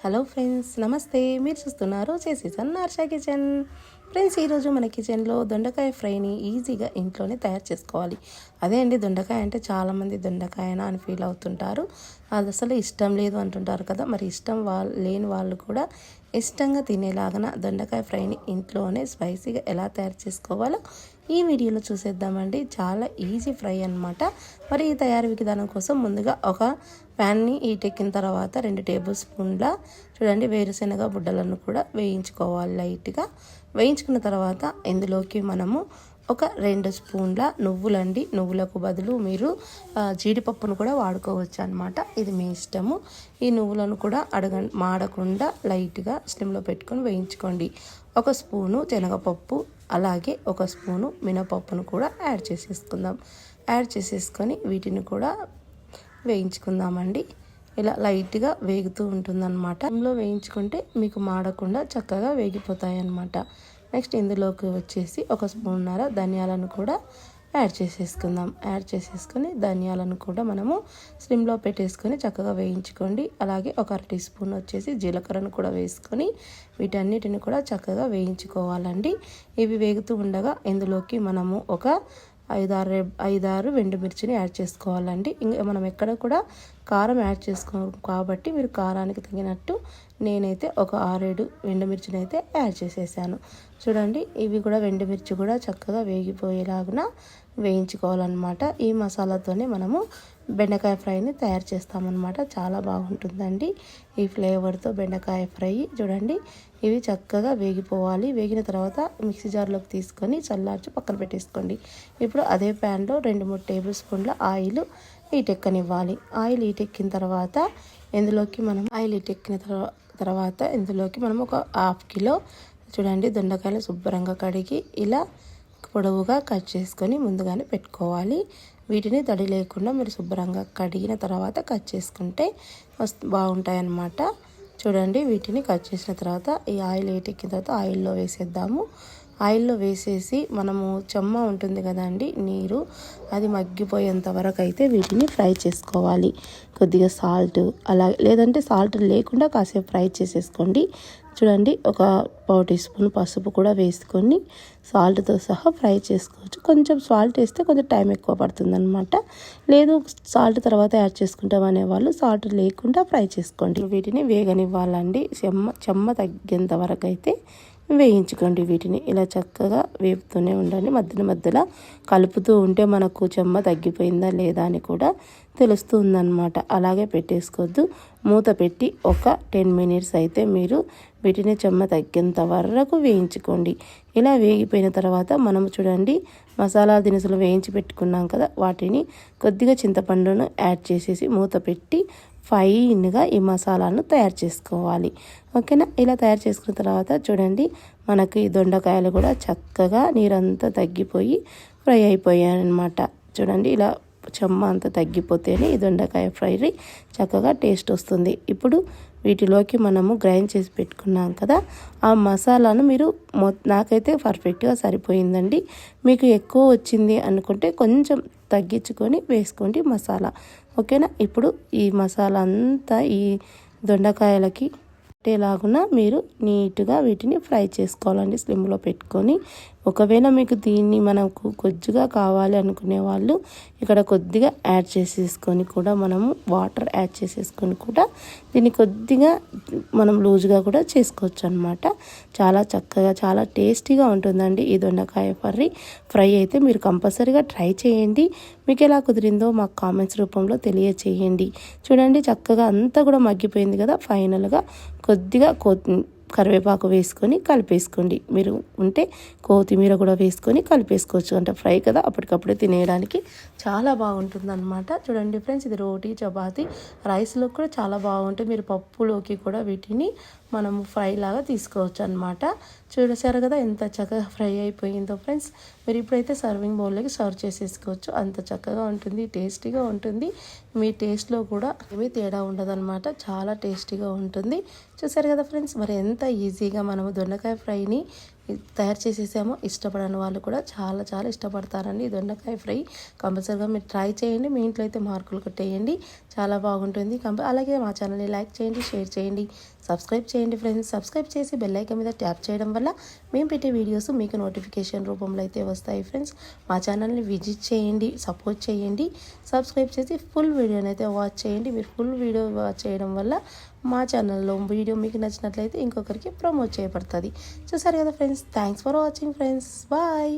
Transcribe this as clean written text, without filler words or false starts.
Hello friends, నమస్తే. మీరు చూస్తున్నారు చేసేసాను నార్షా కిచెన్. ఫ్రెండ్స్, ఈరోజు మన కిచెన్లో దొండకాయ ఫ్రైని ఈజీగా ఇంట్లోనే తయారు చేసుకోవాలి. అదే అండి, దొండకాయ అంటే చాలామంది దొండకాయనా అని ఫీల్ అవుతుంటారు. అది అసలు ఇష్టం లేదు అంటుంటారు కదా. మరి ఇష్టం లేని వాళ్ళు కూడా ఇష్టంగా తినేలాగా దొండకాయ ఫ్రైని ఇంట్లోనే స్పైసీగా ఎలా తయారు చేసుకోవాలో ఈ వీడియోలో చూసేద్దామండి. చాలా ఈజీ ఫ్రై అన్నమాట. మరి ఈ తయారీ విధానం కోసం ముందుగా ఒక ప్యాన్ని హీటెక్కిన తర్వాత 2 టేబుల్ స్పూన్ల చూడండి వేరుశనగ బుడ్డలను కూడా వేయించుకోవాలి. లైట్గా వేయించుకున్న తర్వాత ఇందులోకి మనము ఒక 2 స్పూన్ల నువ్వులండి. నువ్వులకు బదులు మీరు జీడిపప్పును కూడా వాడుకోవచ్చు అన్నమాట. ఇది మీ ఇష్టము. ఈ నువ్వులను కూడా మాడకుండా లైట్గా స్లిమ్లో పెట్టుకొని వేయించుకోండి. 1 స్పూను శనగపప్పు, అలాగే 1 స్పూను మినపప్పును కూడా యాడ్ చేసేసుకొని వీటిని కూడా వేయించుకుందామండి. ఇలా లైట్గా వేగుతూ ఉంటుందన్నమాట. ఇందులో వేయించుకుంటే మీకు మాడకుండా చక్కగా వేగిపోతాయి అన్నమాట. నెక్స్ట్ ఇందులోకి వచ్చేసి 1 స్పూన్నర ధనియాలను కూడా యాడ్ చేసేసుకొని ధనియాలను కూడా మనము స్లిమ్లో పెట్టేసుకొని చక్కగా వేయించుకోండి. అలాగే 1 అర టీ స్పూన్ వచ్చేసి జీలకర్రను కూడా వేసుకొని వీటన్నిటిని కూడా చక్కగా వేయించుకోవాలండి. ఇవి వేగుతూ ఉండగా ఇందులోకి మనము ఒక 5-6 ఎండుమిర్చిని యాడ్ చేసుకోవాలండి. ఇంకా మనం ఎక్కడ కూడా కారం యాడ్ చేసుకోం కాబట్టి మీరు కారానికి తగినట్టు నేనైతే ఒక 6-7 ఎండుమిర్చిని అయితే యాడ్ చేసేసాను. చూడండి, ఇవి కూడా ఎండుమిర్చి కూడా చక్కగా వేగిపోయేలాగా వేయించుకోవాలన్నమాట. ఈ మసాలాతోనే మనము బెండకాయ ఫ్రైని తయారు చేస్తామన్నమాట. చాలా బాగుంటుందండి ఈ ఫ్లేవర్తో బెండకాయ ఫ్రై. చూడండి, ఇవి చక్కగా వేగిపోవాలి. వేగిన తర్వాత మిక్సీ జార్లోకి తీసుకొని చల్లార్చి పక్కన పెట్టేసుకోండి. ఇప్పుడు అదే ప్యాన్లో 2-3 టేబుల్ స్పూన్ల ఆయిల్ హీటెక్కనివ్వాలి. ఆయిల్ హీటెక్కిన తర్వాత ఇందులోకి మనం ఒక 1/2 కిలో చూడండి దొండకాయలు శుభ్రంగా కడిగి ఇలా పొడవుగా కట్ చేసుకొని ముందుగానే పెట్టుకోవాలి. వీటిని తడి లేకుండా మీరు శుభ్రంగా కడిగిన తర్వాత కట్ చేసుకుంటే బాగుంటాయి అన్నమాట. చూడండి, వీటిని కట్ చేసిన తర్వాత ఈ ఆయిల్ ఎక్కిన తర్వాత ఆయిల్లో వేసేద్దాము. ఆయిల్లో వేసేసి మనము చెమ్మ ఉంటుంది కదండి, నీరు, అది మగ్గిపోయేంత వరకు అయితే వీటిని ఫ్రై చేసుకోవాలి. కొద్దిగా సాల్ట్, అలా లేదంటే సాల్ట్ లేకుండా కాసేపు ఫ్రై చేసేసుకోండి. చూడండి, ఒక 1/4 టీ స్పూన్ పసుపు కూడా వేసుకొని సాల్ట్తో సహా ఫ్రై చేసుకోవచ్చు. కొంచెం సాల్ట్ వేస్తే కొంచెం టైం ఎక్కువ పడుతుంది అనమాట. లేదు సాల్ట్ తర్వాత యాడ్ చేసుకుంటాం అనేవాళ్ళు సాల్ట్ లేకుండా ఫ్రై చేసుకోండి. వీటిని వేగనివ్వాలండి. చెమ్మ తగ్గేంత వరకు అయితే వేయించుకోండి. వీటిని ఇలా చక్కగా వేపుతూనే ఉండండి. మధ్యలో కలుపుతూ ఉంటే మనకు చెమ్మ తగ్గిపోయిందా లేదా అని కూడా తెలుస్తుందన్నమాట. అలాగే పెట్టేసుకోవద్దు. మూత పెట్టి ఒక 10 మినిట్స్ అయితే మీరు వీటిని చెమ్మ తగ్గేంత వరకు వేయించుకోండి. ఇలా వేగిపోయిన తర్వాత మనం చూడండి మసాలా దినుసులు వేయించి పెట్టుకున్నాం కదా, వాటిని కొద్దిగా చింతపండును యాడ్ చేసేసి మూత పెట్టి ఫైన్గా ఈ మసాలాను తయారు చేసుకోవాలి. ఓకేనా? ఇలా తయారు చేసుకున్న తర్వాత చూడండి మనకి దొండకాయలు కూడా చక్కగా నీరంతా తగ్గిపోయి ఫ్రై అయిపోయాయి అన్నమాట. చూడండి, ఇలా చెమ్మ అంతా తగ్గిపోతేనే ఈ దొండకాయ ఫ్రై చక్కగా టేస్ట్ వస్తుంది. ఇప్పుడు వీటిలోకి మనము గ్రైండ్ చేసి పెట్టుకున్నాం కదా, ఆ మసాలాను మీరు నాకైతే పర్ఫెక్ట్గా సరిపోయిందండి. మీకు ఎక్కువ వచ్చింది అనుకుంటే కొంచెం తగ్గించుకొని వేసుకోండి మసాలా. ఓకేనా? ఇప్పుడు ఈ మసాలా అంతా ఈ దొండకాయలకి పట్టేలాగున మీరు నీట్గా వీటిని ఫ్రై చేసుకోవాలండి స్లిమ్లో పెట్టుకొని. ఒకవేళ మీకు దీన్ని మనకు కొద్దిగా కావాలి అనుకునే వాళ్ళు ఇక్కడ కొద్దిగా యాడ్ చేసేసుకొని కూడా మనము వాటర్ యాడ్ చేసేసుకొని కూడా దీన్ని కొద్దిగా మనం లూజ్గా కూడా చేసుకోవచ్చు అనమాట. చాలా చక్కగా చాలా టేస్టీగా ఉంటుందండి ఈ దొండకాయ ఫ్రై అయితే మీరు కంపల్సరీగా ట్రై చేయండి. మీకు ఎలా కుదిరిందో మాకు కామెంట్స్ రూపంలో తెలియచేయండి. చూడండి, చక్కగా అంతా కూడా మగ్గిపోయింది కదా. ఫైనల్గా కొద్దిగా కరివేపాకు వేసుకొని కలిపేసుకోండి. మీరు ఉంటే కొత్తిమీర కూడా వేసుకొని కలిపేసుకోవచ్చు. అంటే ఫ్రై కదా, అప్పటికప్పుడే తినేయడానికి చాలా బాగుంటుంది అనమాట. చూడండి ఫ్రెండ్స్, ఇది రోటీ, చపాతీ, రైస్లో కూడా చాలా బాగుంటుంది. మీరు పప్పులోకి కూడా వీటిని మనము ఫ్రై లాగా తీసుకోవచ్చు అనమాట. చూసారు కదా ఎంత చక్కగా ఫ్రై అయిపోయిందో ఫ్రెండ్స్. మీరు ఇప్పుడైతే సర్వింగ్ బౌల్లోకి సర్వ్ చేసేసుకోవచ్చు. అంత చక్కగా ఉంటుంది, టేస్టీగా ఉంటుంది. మీ టేస్ట్లో కూడా ఏమీ తేడా ఉండదన్నమాట. చాలా టేస్టీగా ఉంటుంది. చూసారు కదా ఫ్రెండ్స్, మరి ఎంత ఈజీగా మనము దొండకాయ ఫ్రైని తయారు చేసేసామో ఇష్టపడని వాళ్ళు కూడా చాలా చాలా ఇష్టపడతారండి. దొండకాయ ఫ్రై కంపల్సరీగా మీరు ట్రై చేయండి. మీ ఇంట్లో అయితే మార్కులు కొట్టేయండి, చాలా బాగుంటుంది. అలాగే మా ఛానల్ని లైక్ చేయండి, షేర్ చేయండి, సబ్స్క్రైబ్ చేయండి ఫ్రెండ్స్. సబ్స్క్రైబ్ చేసి బెల్ ఐకాన్ మీద ట్యాప్ చేయడం వల్ల మేము పెట్టే వీడియోస్ మీకు నోటిఫికేషన్ రూపంలో అయితే వస్తాయి ఫ్రెండ్స్. మా ఛానల్ని విజిట్ చేయండి, సపోర్ట్ చేయండి, సబ్స్క్రైబ్ చేసి ఫుల్ వీడియోని అయితే వాచ్ చేయండి. మీరు ఫుల్ వీడియో వాచ్ చేయడం వల్ల మా ఛానల్లో వీడియో మీకు నచ్చినట్లయితే ఇంకొకరికి ప్రమోట్ చేయబడుతుంది. చూసారు కదా friends. Thanks for watching friends. Bye.